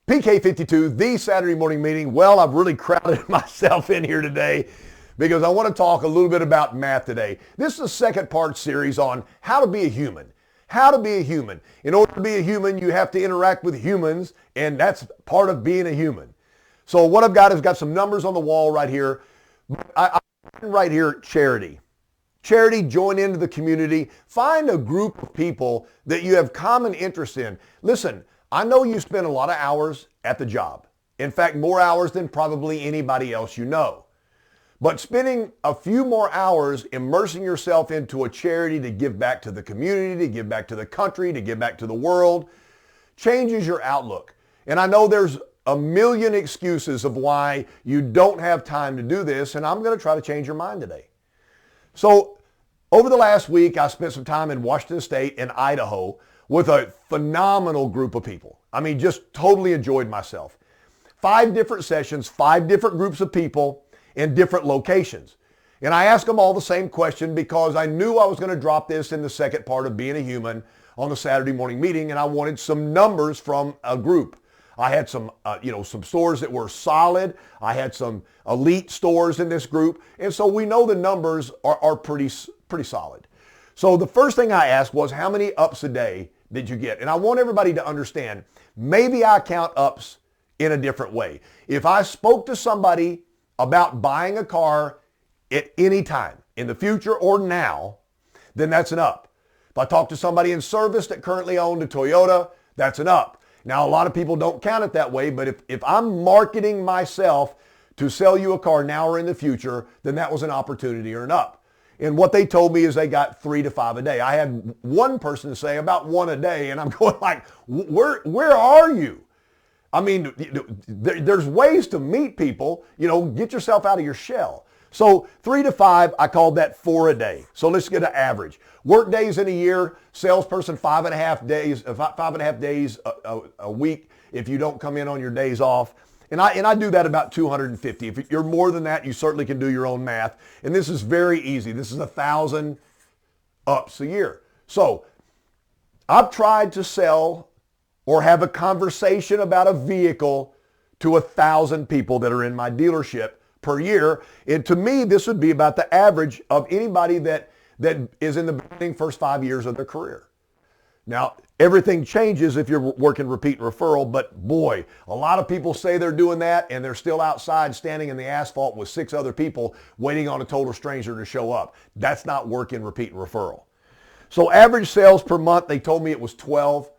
PK52, the Saturday morning meeting. Well, I've really crowded myself in here today because I want to talk a little bit about math today. This is a second part series on how to be a human. How to be a human. In order to be a human, you have to interact with humans, and that's part of being a human. So what I've got is got some numbers on the wall right here. I right here, charity. Charity, join into the community. Find a group of people that you have common interest in. Listen, I know you spend a lot of hours at the job. In fact, more hours than probably anybody else you know. But spending a few more hours immersing yourself into a charity to give back to the community, to give back to the country, to give back to the world, changes your outlook. And I know there's a million excuses of why you don't have time to do this, and I'm going to try to change your mind today. So over the last week, I spent some time in Washington State and Idaho with a phenomenal group of people. I mean, just totally enjoyed myself. 5 different sessions, 5 different groups of people in different locations. And I asked them all the same question because I knew I was going to drop this in the second part of being a human on the Saturday morning meeting, and I wanted some numbers from a group. I had some stores that were solid. I had some elite stores in this group. And so we know the numbers are pretty solid. So the first thing I asked was, how many ups a day did you get? And I want everybody to understand, maybe I count ups in a different way. If I spoke to somebody about buying a car at any time, in the future or now, then that's an up. If I talk to somebody in service that currently owned a Toyota, that's an up. Now, a lot of people don't count it that way, but if I'm marketing myself to sell you a car now or in the future, then that was an opportunity or an up. And what they told me is they got 3 to 5 a day. I had one person say about 1 a day, and I'm going like, where are you? I mean, there's ways to meet people, get yourself out of your shell. So 3 to 5, I called that 4 a day. So let's get an average. Work days in a year, salesperson 5.5 days, 5.5 days a week if you don't come in on your days off. And I do that about 250. If you're more than that, you certainly can do your own math. And this is very easy. This is 1,000 ups a year. So I've tried to sell or have a conversation about a vehicle to 1,000 people that are in my dealership per year. And to me, this would be about the average of anybody that is in the beginning first 5 years of their career. Now, everything changes if you're working repeat and referral, but boy, a lot of people say they're doing that and they're still outside standing in the asphalt with 6 other people waiting on a total stranger to show up. That's not working repeat and referral. So average sales per month, they told me it was 12.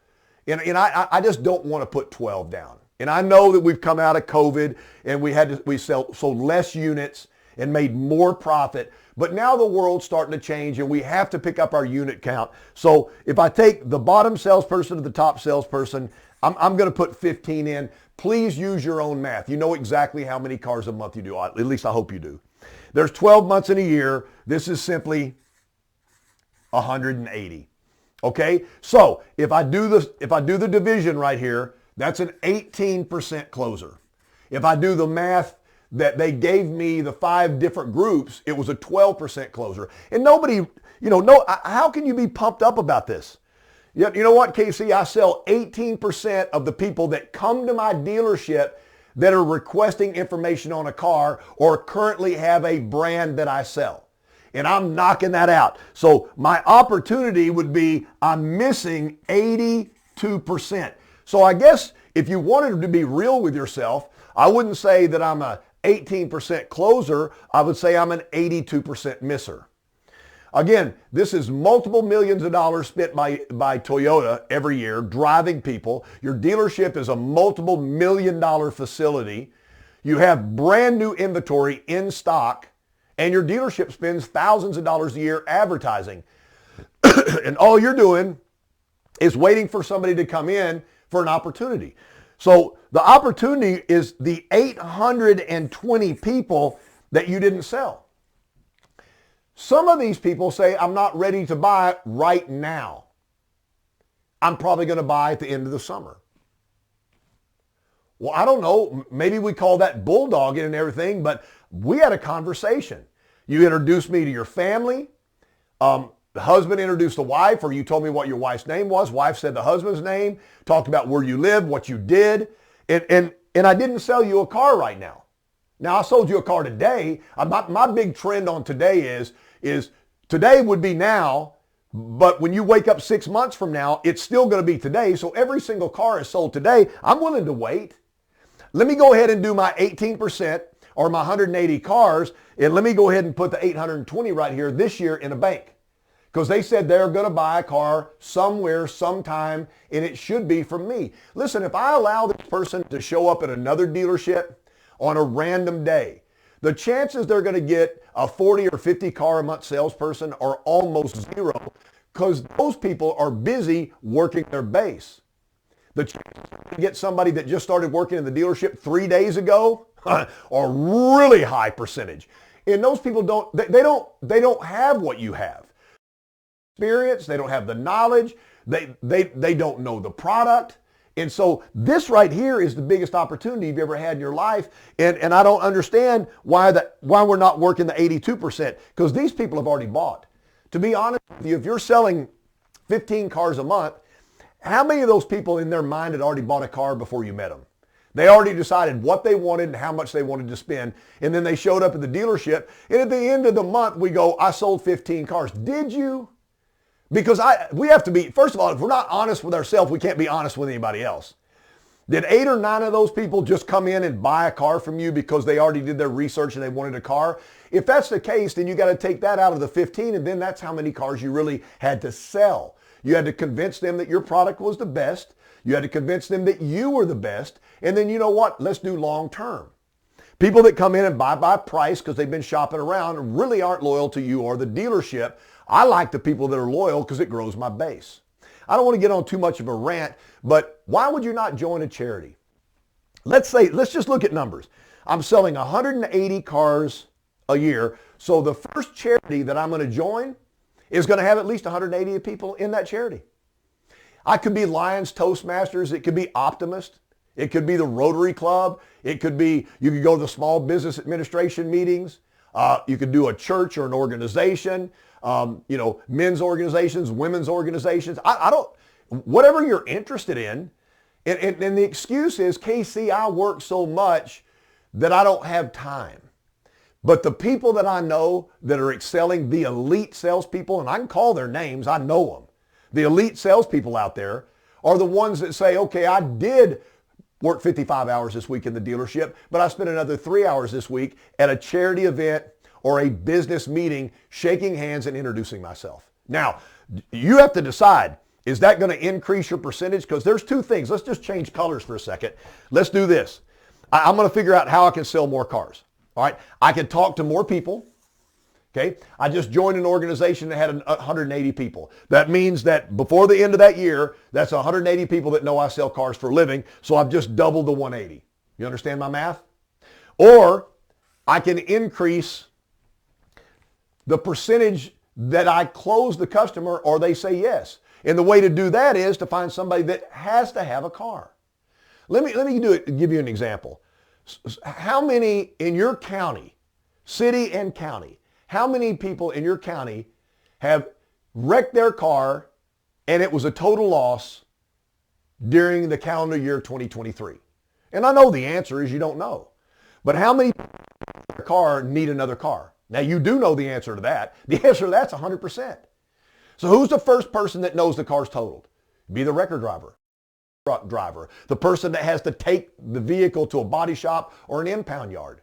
And I just don't want to put 12 down. And I know that we've come out of COVID and we sold less units and made more profit. But now the world's starting to change and we have to pick up our unit count. So if I take the bottom salesperson to the top salesperson, I'm going to put 15 in. Please use your own math. You know exactly how many cars a month you do. At least I hope you do. There's 12 months in a year. This is simply 180. Okay? So if I do the division right here, that's an 18% closer. If I do the math that they gave me, the 5 different groups, it was a 12% closer. And nobody, how can you be pumped up about this? You know what, Casey? I sell 18% of the people that come to my dealership that are requesting information on a car or currently have a brand that I sell. And I'm knocking that out. So my opportunity would be I'm missing 82%. So I guess if you wanted to be real with yourself, I wouldn't say that I'm a 18% closer. I would say I'm an 82% misser. Again, this is multiple millions of dollars spent by Toyota every year driving people. Your dealership is a multiple $1 million facility. You have brand new inventory in stock. And your dealership spends thousands of dollars a year advertising. And all you're doing is waiting for somebody to come in for an opportunity. So the opportunity is the 820 people that you didn't sell. Some of these people say, I'm not ready to buy right now. I'm probably going to buy at the end of the summer. Well, I don't know. Maybe we call that bulldogging and everything, but we had a conversation. You introduced me to your family. The husband introduced the wife, or you told me what your wife's name was. Wife said the husband's name, talked about where you lived, what you did. And I didn't sell you a car right now. Now, I sold you a car today. My big trend on today is today would be now, but when you wake up 6 months from now, it's still going to be today. So every single car is sold today. I'm willing to wait. Let me go ahead and do my 18% or my 180 cars, and let me go ahead and put the 820 right here this year in a bank. Because they said they're going to buy a car somewhere, sometime, and it should be from me. Listen, if I allow this person to show up at another dealership on a random day, the chances they're going to get a 40 or 50 car a month salesperson are almost zero, because those people are busy working their base. The chances to get somebody that just started working in the dealership 3 days ago are really high percentage. And those people they don't have what you have. Experience, they don't have the knowledge, they don't know the product. And so this right here is the biggest opportunity you've ever had in your life. And I don't understand why we're not working the 82%, because these people have already bought. To be honest with you, if you're selling 15 cars a month, how many of those people in their mind had already bought a car before you met them? They already decided what they wanted and how much they wanted to spend. And then they showed up at the dealership. And at the end of the month, we go, I sold 15 cars. Did you? Because we have to be, first of all, if we're not honest with ourselves, we can't be honest with anybody else. Did 8 or 9 of those people just come in and buy a car from you because they already did their research and they wanted a car? If that's the case, then you got to take that out of the 15, and then that's how many cars you really had to sell. You had to convince them that your product was the best. You had to convince them that you were the best. And then, you know what? Let's do long term. People that come in and buy by price because they've been shopping around really aren't loyal to you or the dealership. I like the people that are loyal because it grows my base. I don't want to get on too much of a rant, but why would you not join a charity? Let's just look at numbers. I'm selling 180 cars a year. So the first charity that I'm going to join is going to have at least 180 people in that charity. I could be Lions Toastmasters. It could be Optimist. It could be the Rotary Club. It could be, you could go to the Small Business Administration meetings. You could do a church or an organization, men's organizations, women's organizations. Whatever you're interested in. And the excuse is, KC, I work so much that I don't have time. But the people that I know that are excelling, the elite salespeople, and I can call their names, I know them. The elite salespeople out there are the ones that say, okay, I did work 55 hours this week in the dealership, but I spent another 3 hours this week at a charity event or a business meeting, shaking hands and introducing myself. Now, you have to decide, is that going to increase your percentage? Because there's two things. Let's just change colors for a second. Let's do this. I'm going to figure out how I can sell more cars. All right. I can talk to more people. Okay. I just joined an organization that had 180 people. That means that before the end of that year, that's 180 people that know I sell cars for a living. So I've just doubled the 180. You understand my math? Or I can increase the percentage that I close the customer or they say yes. And the way to do that is to find somebody that has to have a car. Let me give you an example. How many in your county, city and county, how many people in your county have wrecked their car and it was a total loss during the calendar year 2023? And I know the answer is you don't know. But how many people in their car need another car? Now you do know the answer to that. The answer to that's 100%. So who's the first person that knows the car's totaled? Be the record driver. Truck driver, the person that has to take the vehicle to a body shop or an impound yard.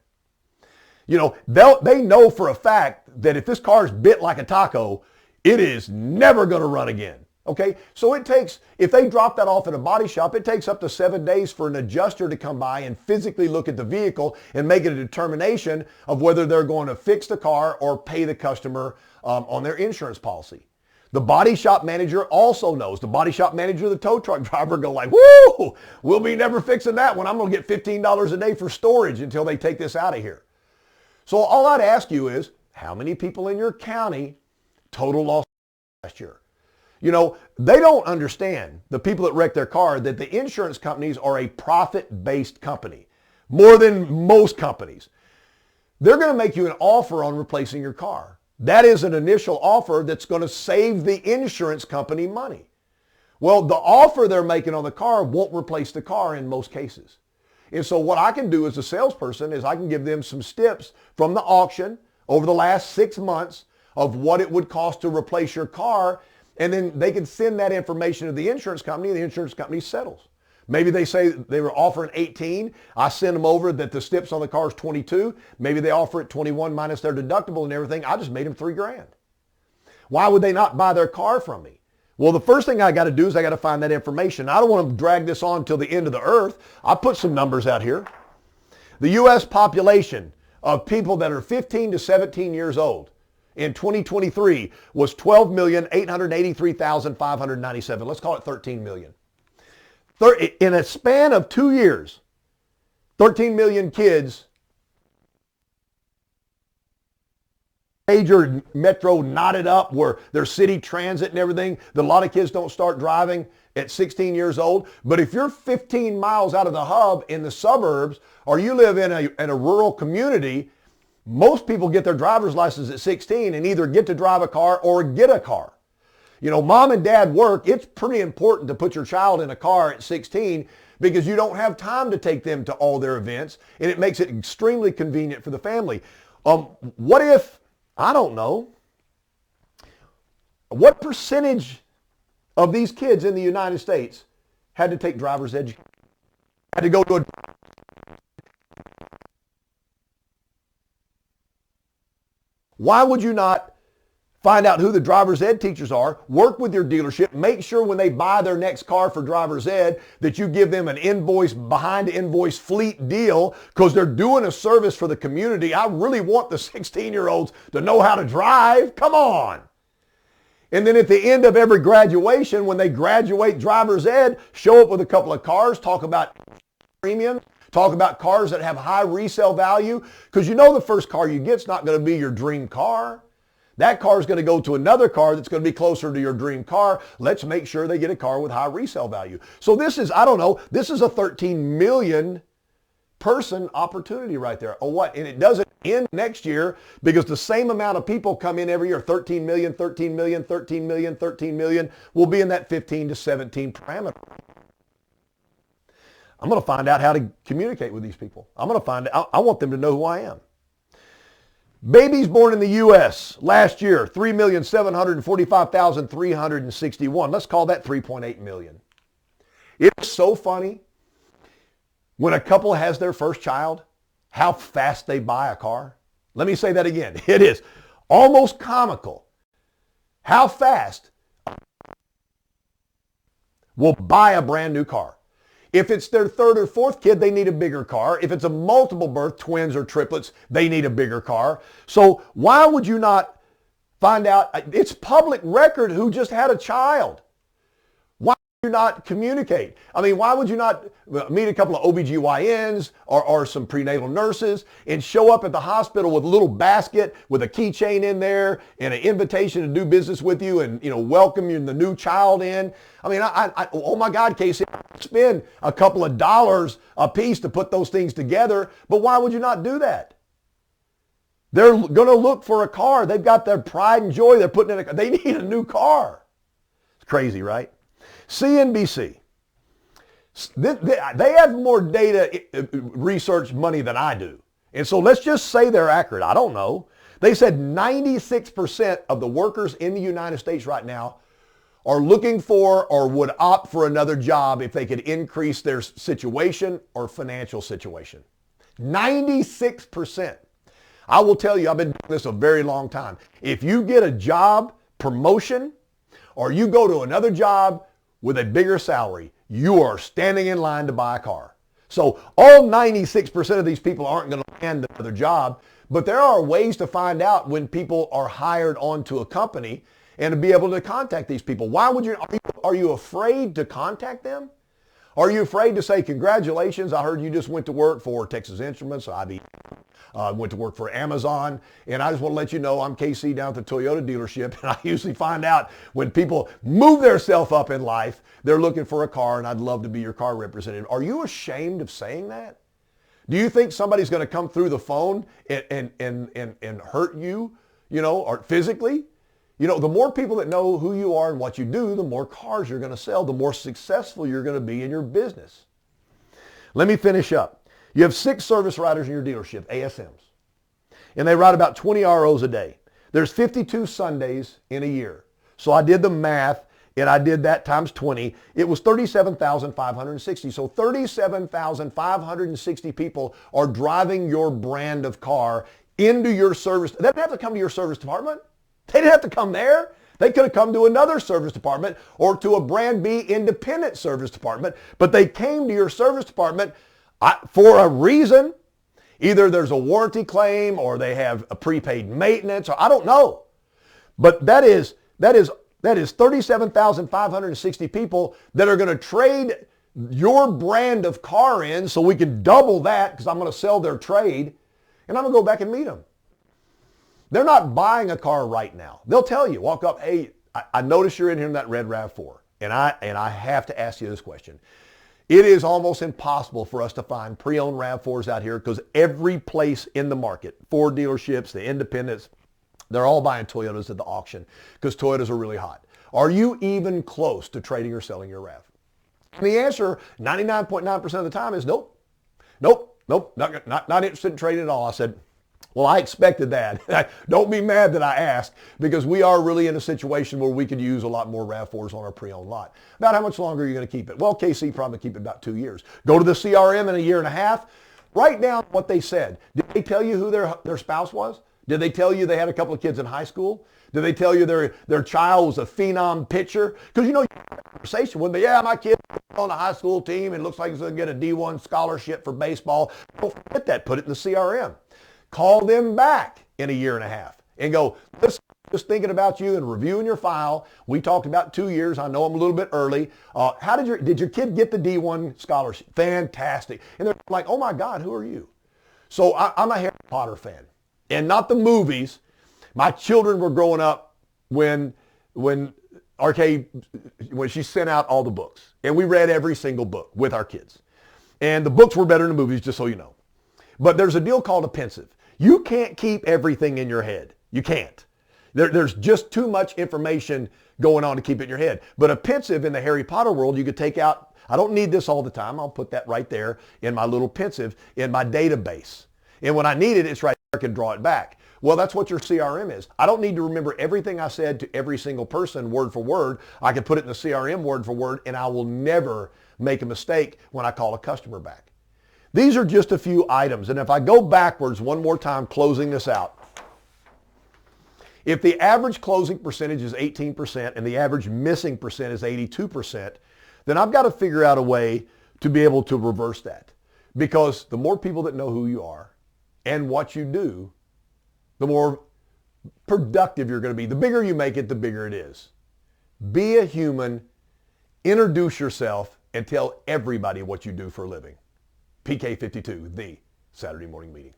You know, they know for a fact that if this car's bit like a taco, it is never going to run again. Okay, so if they drop that off at a body shop, it takes up to 7 days for an adjuster to come by and physically look at the vehicle and make a determination of whether they're going to fix the car or pay the customer on their insurance policy. The body shop manager also knows. The body shop manager, the tow truck driver go like, woo, we'll be never fixing that one. I'm going to get $15 a day for storage until they take this out of here. So all I'd ask you is, how many people in your county total loss last year? You know, they don't understand, the people that wreck their car, that the insurance companies are a profit-based company, more than most companies. They're going to make you an offer on replacing your car. That is an initial offer that's going to save the insurance company money. Well, the offer they're making on the car won't replace the car in most cases. And so what I can do as a salesperson is I can give them some tips from the auction over the last 6 months of what it would cost to replace your car. And then they can send that information to the insurance company, and the insurance company settles. Maybe they say they were offering 18. I send them over that the steps on the car is 22. Maybe they offer it 21 minus their deductible and everything. I just made them $3,000. Why would they not buy their car from me? Well, the first thing I got to do is I got to find that information. I don't want to drag this on till the end of the earth. I put some numbers out here. The U.S. population of people that are 15 to 17 years old in 2023 was 12,883,597. Let's call it 13 million. In a span of 2 years, 13 million kids, major metro knotted up where there's city transit and everything. A lot of kids don't start driving at 16 years old. But if you're 15 miles out of the hub in the suburbs, or you live in a rural community, most people get their driver's license at 16 and either get to drive a car or get a car. You know, mom and dad work. It's pretty important to put your child in a car at 16 because you don't have time to take them to all their events, and it makes it extremely convenient for the family. What if, I don't know, what percentage of these kids in the United States had to take driver's education? Had to go to a... Why would you not find out who the driver's ed teachers are, work with your dealership, make sure when they buy their next car for driver's ed that you give them an invoice, behind invoice fleet deal because they're doing a service for the community. I really want the 16-year-olds to know how to drive. Come on. And then at the end of every graduation, when they graduate driver's ed, show up with a couple of cars, talk about premium, talk about cars that have high resale value, because you know the first car you get is not going to be your dream car. That car is going to go to another car that's going to be closer to your dream car. Let's make sure they get a car with high resale value. So this is, I don't know, this is a 13 million person opportunity right there. Oh, what? And it doesn't end next year because the same amount of people come in every year, 13 million, 13 million, 13 million, 13 million, will be in that 15 to 17 parameter. I'm going to find out how to communicate with these people. I'm going to find out, I want them to know who I am. Babies born in the U.S. last year, 3,745,361. Let's call that 3.8 million. It's so funny when a couple has their first child, how fast they buy a car. Let me say that again. It is almost comical how fast will buy a brand new car. If it's their third or fourth kid, they need a bigger car. If it's a multiple birth, twins or triplets, they need a bigger car. So why would you not find out? It's public record who just had a child. Why would you not communicate? I mean, why would you not meet a couple of OBGYNs or some prenatal nurses and show up at the hospital with a little basket with a keychain in there and an invitation to do business with you and, you know, welcome you and the new child in? I mean, oh my God, Casey, I spend a couple of dollars a piece to put those things together, but why would you not do that? They're going to look for a car. They've got their pride and joy. They're putting in a car. They need a new car. It's crazy, right? CNBC. They have more data research money than I do. And so let's just say they're accurate. I don't know. They said 96% of the workers in the United States right now are looking for or would opt for another job if they could increase their situation or financial situation. 96%. I will tell you, I've been doing this a very long time. If you get a job promotion or you go to another job with a bigger salary, you are standing in line to buy a car. So all 96% of these people aren't going to land another job, but there are ways to find out when people are hired onto a company and to be able to contact these people. Why would you, are you afraid to contact them? Are you afraid to say, congratulations, I heard you just went to work for Texas Instruments, IBM, went to work for Amazon, and I just want to let you know I'm KC down at the Toyota dealership, and I usually find out when people move themselves up in life, they're looking for a car, and I'd love to be your car representative. Are you ashamed of saying that? Do you think somebody's going to come through the phone and hurt you, you know, or physically? You know, the more people that know who you are and what you do, the more cars you're going to sell, the more successful you're going to be in your business. Let me finish up. You have 6 service writers in your dealership, ASMs, and they write about 20 ROs a day. There's 52 Sundays in a year. So I did the math, and I did that times 20. It was 37,560. So 37,560 people are driving your brand of car into your service. They didn't have to come to your service department. They didn't have to come there. They could have come to another service department or to a brand B independent service department, but they came to your service department for a reason. Either there's a warranty claim or they have a prepaid maintenance, or I don't know. But that is 37,560 people that are going to trade your brand of car in, so we can double that because I'm going to sell their trade, and I'm going to go back and meet them. They're not buying a car right now. They'll tell you, walk up, hey, I noticed you're in here in that red RAV4, and I have to ask you this question. It is almost impossible for us to find pre-owned RAV4s out here because every place in the market, Ford dealerships, the independents, they're all buying Toyotas at the auction because Toyotas are really hot. Are you even close to trading or selling your RAV? And the answer 99.9% of the time is nope. Nope, not interested in trading at all. I said, well, I expected that. Don't be mad that I asked, because we are really in a situation where we could use a lot more RAV4s on our pre-owned lot. About how much longer are you going to keep it? Well, KC probably keep it about 2 years. Go to the CRM in a year and a half. Write down what they said. Did they tell you who their spouse was? Did they tell you they had a couple of kids in high school? Did they tell you their child was a phenom pitcher? Because you have a conversation with them. Yeah, my kid on a high school team and looks like he's going to get a D1 scholarship for baseball. Don't forget that. Put it in the CRM. Call them back in a year and a half and go, listen, just thinking about you and reviewing your file. We talked about 2 years. I know I'm a little bit early. How did your kid get the D1 scholarship? Fantastic. And they're like, oh my God, who are you? So I'm a Harry Potter fan, and not the movies. My children were growing up when she sent out all the books, and we read every single book with our kids. And the books were better than the movies, just so you know. But there's a deal called a pensive. You can't keep everything in your head. You can't. There's just too much information going on to keep it in your head. But a pensive in the Harry Potter world, you could take out, I don't need this all the time. I'll put that right there in my little pensive in my database. And when I need it, it's right there. I can draw it back. Well, that's what your CRM is. I don't need to remember everything I said to every single person word for word. I can put it in the CRM word for word, and I will never make a mistake when I call a customer back. These are just a few items. And if I go backwards one more time, closing this out, if the average closing percentage is 18% and the average missing percent is 82%, then I've got to figure out a way to be able to reverse that. Because the more people that know who you are and what you do, the more productive you're going to be. The bigger you make it, the bigger it is. Be a human, introduce yourself, and tell everybody what you do for a living. PK52, the Saturday Morning Meeting.